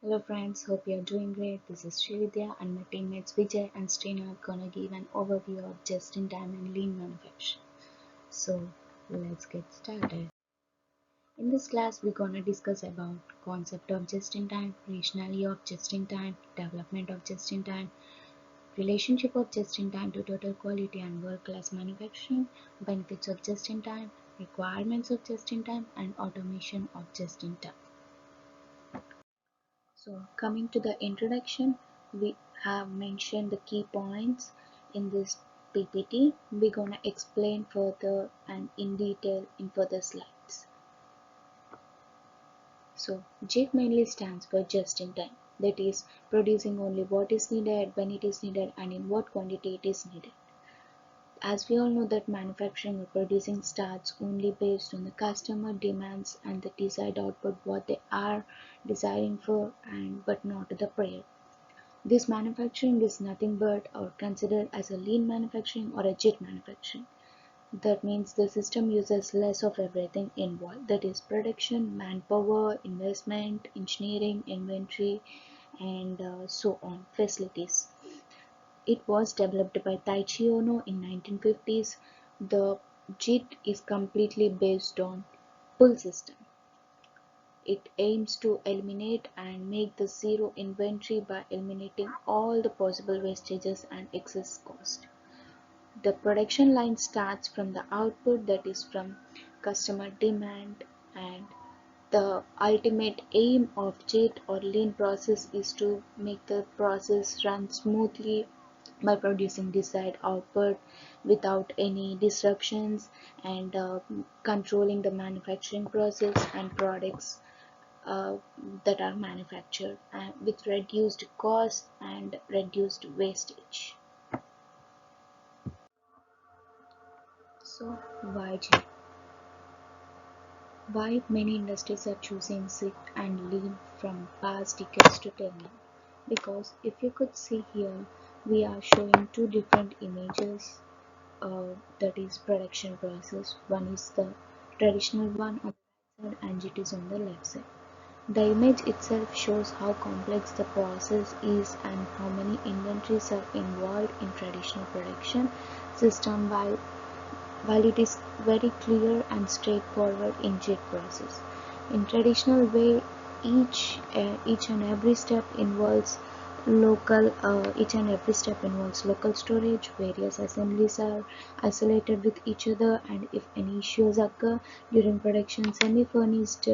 Hello friends, hope you are doing great. This is Srividya and my teammates Vijay and Srina are gonna give an overview of just-in-time and lean manufacturing. So let's get started. In this class, we're gonna discuss about concept of just-in-time, rationale of just-in-time, development of just-in-time, relationship of just-in-time to total quality and world-class manufacturing, benefits of just-in-time, requirements of just-in-time, and automation of just-in-time. So coming to the introduction, we have mentioned the key points in this PPT. We're gonna explain further and in detail in further slides. So JIT mainly stands for just in time. That is producing only what is needed, when it is needed, and in what quantity it is needed. As we all know that manufacturing or producing starts only based on the customer demands and the desired output what they are desiring for and but not the prior. This manufacturing is nothing but or considered as a lean manufacturing or a JIT manufacturing. That means the system uses less of everything involved, that is production, manpower, investment, engineering, inventory, and so on, facilities. It was developed by Taichi Ono in 1950s. The JIT is completely based on pull system. It aims to eliminate and make the zero inventory by eliminating all the possible wastages and excess cost. The production line starts from the output, that is from customer demand, and the ultimate aim of JIT or lean process is to make the process run smoothly by producing desired output without any disruptions and controlling the manufacturing process and products uh, that are manufactured with reduced cost and reduced wastage. So why JIT? Why many industries are choosing JIT and lean from past decades to till now? Because if you could see here, we are showing two different images, that is production process. One is the traditional one on the right side and JIT is on the left side. The image itself shows how complex the process is and how many inventories are involved in traditional production system, while it is very clear and straightforward in JIT process. In traditional way, each and every step involves local storage. Various assemblies are isolated with each other, and if any issues occur during production, semi-furnished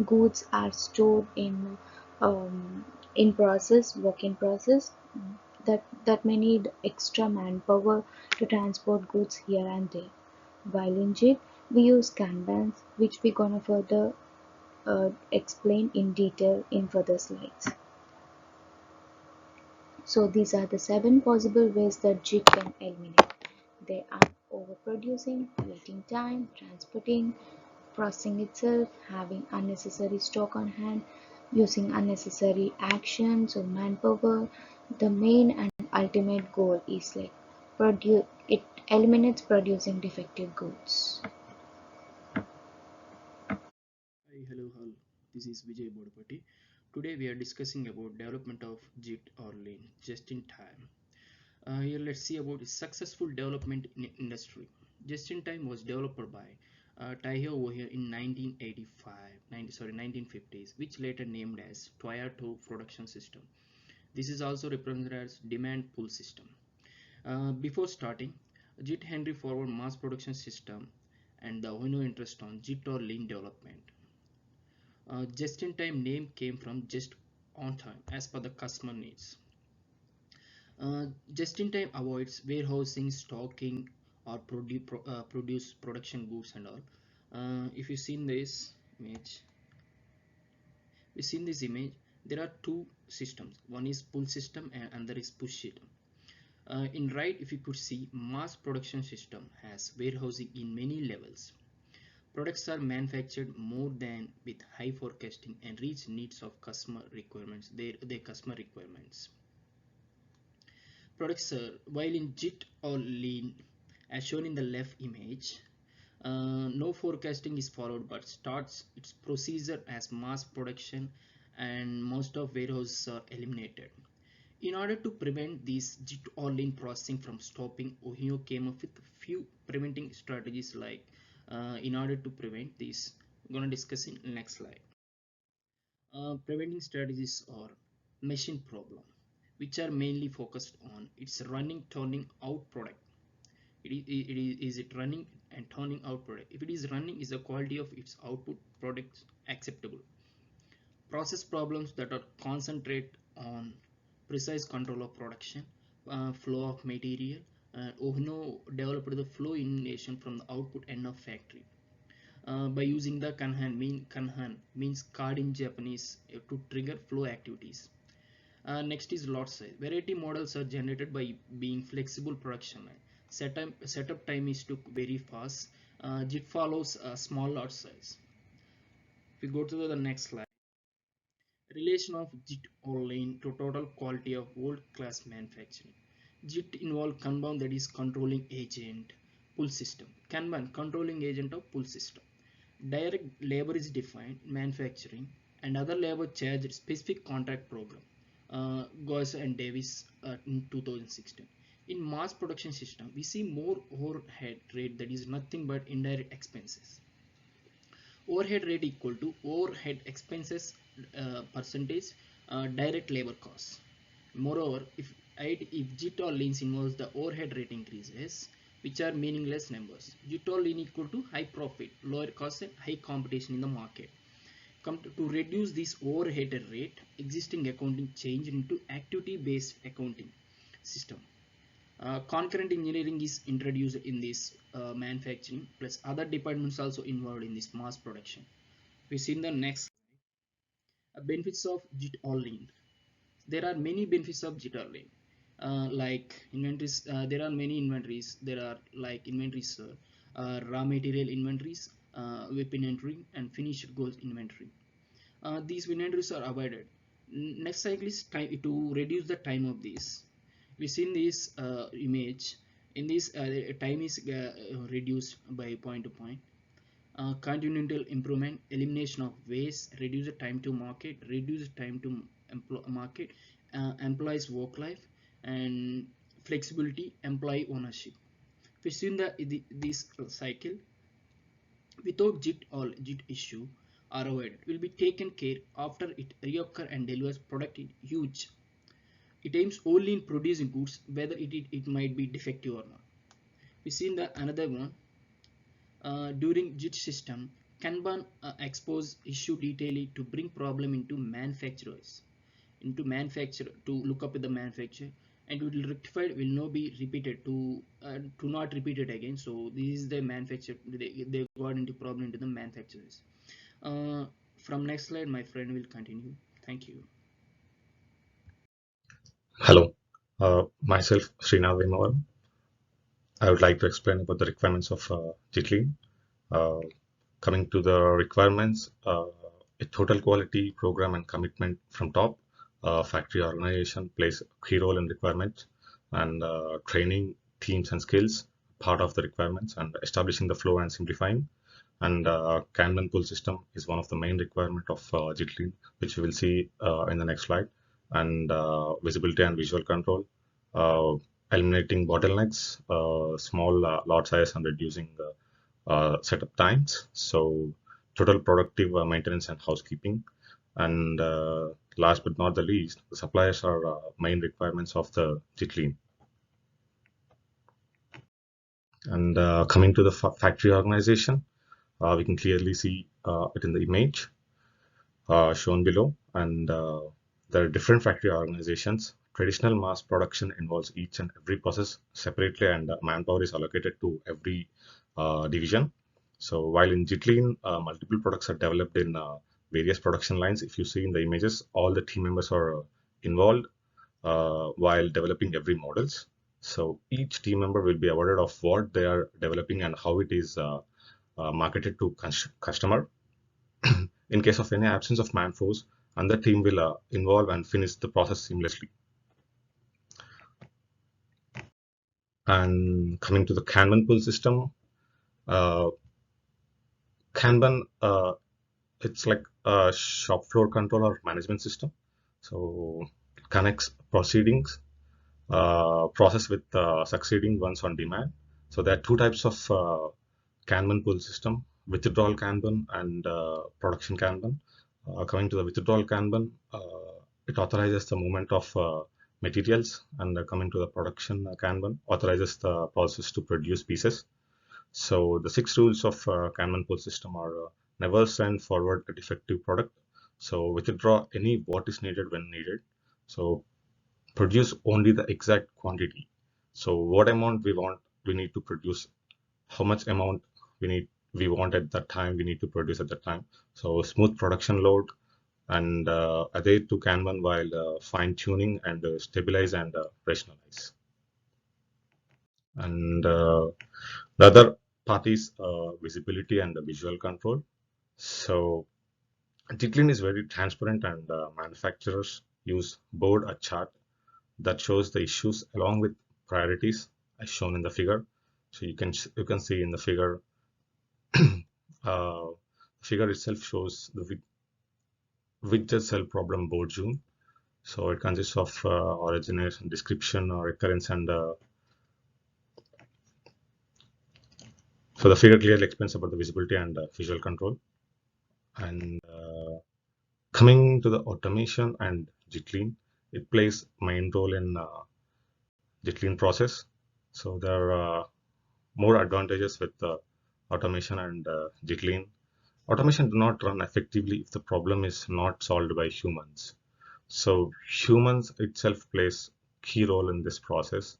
goods are stored in process, work in process, that may need extra manpower to transport goods here and there. While in JIT, we use Kanbans, which we're gonna further explain in detail in further slides. So these are the 7 possible ways that JIT can eliminate. They are overproducing, waiting time, transporting, processing itself, having unnecessary stock on hand, using unnecessary actions or manpower. The main and ultimate goal is like it eliminates producing defective goods. Hi, hello, all. This is Vijay Bodapati. Today we are discussing about development of JIT or Lean, just in time. Here let's see about successful development in industry. Just in time was developed by Taiho Ohio in 1985, 1950s, which later named as Toyota Production System. This is also represented as demand pull system. Before starting, JIT Henry Forward mass production system and the Ohio interest on JIT or Lean development. Just-in-time name came from just on time as per the customer needs. Just-in-time avoids warehousing, stocking, or produce production goods and all. If you seen this image, we seen this image. There are two systems. One is pull system and another is push system. In right, if you could see, mass production system has warehousing in many levels. Products are manufactured more than with high forecasting and reach needs of customer requirements, their customer requirements. Products are, while in JIT or lean, as shown in the left image, no forecasting is followed but starts its procedure as mass production and most of warehouses are eliminated. In order to prevent these JIT or lean processing from stopping, Ohio came up with few preventing strategies like in order to prevent this. I'm gonna discuss in next slide. Preventing strategies are machine problem, which are mainly focused on its running turning out product. Is it running and turning out product? If it is running, is the quality of its output products acceptable? Process problems that are concentrate on precise control of production, flow of material. Ohno developed the flow innovation from the output end of factory by using the kanhan means card in Japanese to trigger flow activities. Next is lot size. Variety models are generated by being flexible production line. Setup time is took very fast. JIT follows a small lot size. If we go to the next slide. Relation of JIT or lean to total quality of world-class manufacturing. JIT involve Kanban, that is controlling agent, pull system. Kanban, controlling agent of pull system. Direct labor is defined, manufacturing, and other labor charged specific contract program. Goss and Davis in 2016. In mass production system, we see more overhead rate, that is nothing but indirect expenses. Overhead rate equal to overhead expenses percentage direct labor costs. Moreover, if JIT or leans involves the overhead rate increases, which are meaningless numbers. JIT or lean equal to high profit, lower cost and high competition in the market. To reduce this overhead rate, existing accounting changed into activity based accounting system. Concurrent engineering is introduced in this manufacturing, plus other departments also involved in this mass production. We see in the next benefits of JIT or lean. There are many benefits of JIT or lean. Like inventories, there are many inventories. There are like inventories, raw material inventories, WIP inventory, and finished goods inventory. These inventories are avoided. Next cycle is time to reduce the time of this. We see in this image. In this, time is reduced by point to point. Continental improvement, elimination of waste, reduce the time to market, reduce the time to market, employees work life, and flexibility, employee ownership. If we see in this cycle, without JIT or JIT issue are avoided, will be taken care after it reoccur and delivers product in huge. It aims only in producing goods, whether it might be defective or not. We see in the another one. During JIT system, Kanban expose issue detailedly to bring problem into manufacturers, to look up at the manufacturer, and it will rectified, will not be repeated to not repeat it again. So this is the manufacturer, they got into problem into the manufacturers. From next slide, my friend will continue. Thank you. Hello, myself Srinath Vimavan. I would like to explain about the requirements of JIT. Coming to the requirements, a total quality program and commitment from top. Factory organization plays a key role in requirements, and training teams and skills part of the requirements, and establishing the flow and simplifying. And Kanban pull system is one of the main requirement of JIT, which we will see in the next slide. And visibility and visual control, eliminating bottlenecks, small lot size, and reducing setup times. So total productive maintenance and housekeeping. And last but not the least, the suppliers are main requirements of the JIT. And coming to the factory organization, we can clearly see it in the image shown below. And there are different factory organizations. Traditional mass production involves each and every process separately, and manpower is allocated to every division. So while in JIT, multiple products are developed in various production lines. If you see in the images, all the team members are involved while developing every models. So each team member will be aware of what they are developing and how it is marketed to customer. In case of any absence of manforce, and the team will involve and finish the process seamlessly. And coming to the Kanban pull system, Kanban it's like a shop floor control or management system. So it connects proceedings, process with succeeding ones on demand. So there are two types of Kanban pull system: withdrawal Kanban and production Kanban. Coming to the withdrawal Kanban, it authorizes the movement of materials, and coming to the production Kanban, authorizes the process to produce pieces. So the six rules of Kanban pull system are never send forward a defective product. So withdraw any what is needed when needed. So produce only the exact quantity. So what amount we want, we need to produce. How much amount we want at that time, we need to produce at that time. So smooth production load and adhere to Kanban while fine tuning and stabilize and rationalize. And the other part is visibility and the visual control. So Jitlin is very transparent, and manufacturers use board a chart that shows the issues along with priorities as shown in the figure. So you can see in the figure, uh, figure itself shows the widget cell problem board zoom. So it consists of origination, description, or recurrence, and so the figure clearly explains about the visibility and visual control. And coming to the automation and Jitlin, it plays main role in Jitlin process. So there are more advantages with automation and Jitlin. Automation do not run effectively if the problem is not solved by humans. So humans itself plays key role in this process,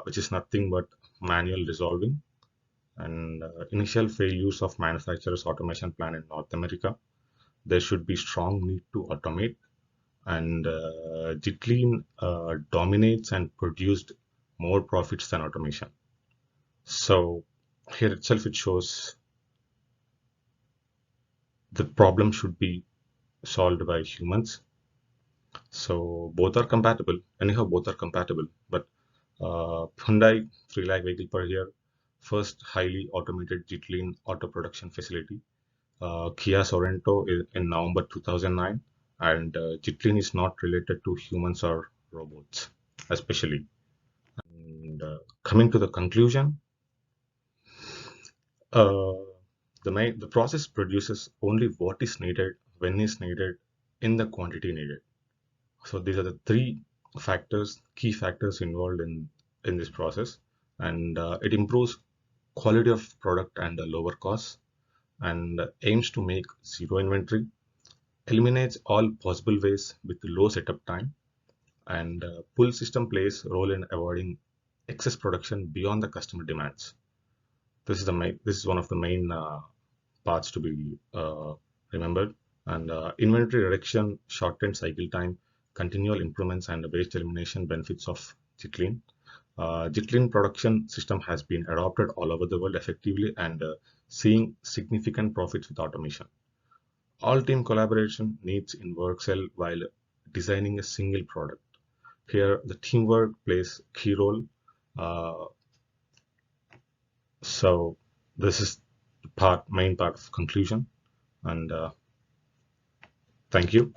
which is nothing but manual resolving and initial failures of manufacturers' automation plan in North America. There should be strong need to automate, and Jitlin dominates and produced more profits than automation. So here itself it shows the problem should be solved by humans. So both are compatible. Anyhow, both are compatible. But Hyundai 3 lakh vehicle per year, first highly automated Jitlin auto production facility. Kia Sorento in November 2009, and Jitlin is not related to humans or robots, especially. And coming to the conclusion, uh, the process produces only what is needed when is needed in the quantity needed. So these are the three key factors involved in this process, and it improves quality of product and lower costs, and aims to make zero inventory, eliminates all possible waste with low setup time, and pull system plays a role in avoiding excess production beyond the customer demands. This is one of the main parts to be remembered. And inventory reduction, shortened cycle time, continual improvements, and waste elimination benefits of Jitlin. Jitlin production system has been adopted all over the world effectively, and seeing significant profits with automation. All team collaboration needs in work cell while designing a single product. Here, the teamwork plays key role. Uh, so this is the main part of conclusion, and thank you.